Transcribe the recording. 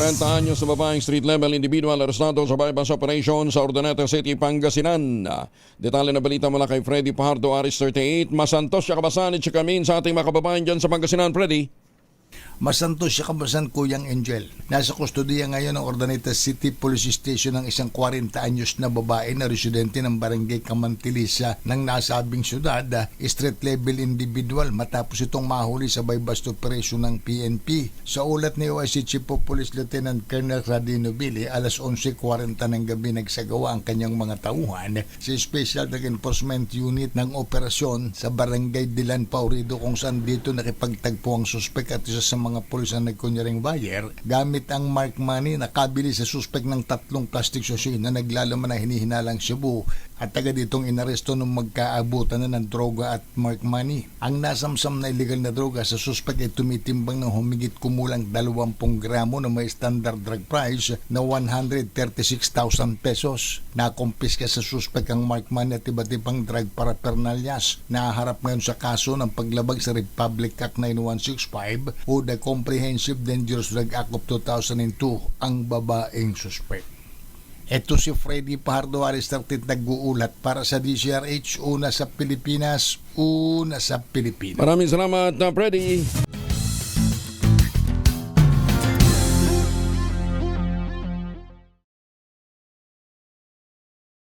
40 anyos na babaeng street-level individual arestado sa bypass operation sa Urdaneta City, Pangasinan. Detalye na balita mula kay Freddy Pajardo, Aris 38. Masantos siya kabasan at siya kamin sa ating mga kababayan dyan sa Pangasinan, Freddy. Masantos siya kabasan, Kuyang Angel. Nasa kustodiya ngayon ng Urdaneta City Police Station ng isang 40 anyos na babae na residente ng Barangay Camantilisa ng nasabing syudad, street level individual, matapos itong mahuli sa bypass operation ng PNP. Sa ulat ni OIC Chief of Police Lieutenant Colonel Radino Billy, alas 11:40 ng gabi nagsagawa ang kanyang mga tauhan sa Special Drug Enforcement Unit ng operasyon sa Barangay Dilan Paurido, kung saan dito nakipagtagpo ang suspek at isa sa mga pulis na nagkunyaring buyer gamit ang mark money. Nakabili sa suspek ng 3 plastic sachet na naglalaman ng hinihinalang Cebu at taga ditong inaresto nung magkaabutan na ng droga at mark money. Ang nasamsam na illegal na droga sa suspek ay tumitimbang ng humigit kumulang 20 gramo na may standard drug price na 136,000 pesos. Nakumpiska sa suspek ang mark money at iba't ibang drug paraphernalias. Naharap ngayon sa kaso ng paglabag sa Republic Act 9165 o the Comprehensive Dangerous Drug Act of 2002 ang babaeng suspect. Ito si Freddy Pajardo, Aris 38, nag-uulat para sa DCRH, una sa Pilipinas, una sa Pilipinas. Maraming salamat, Freddy.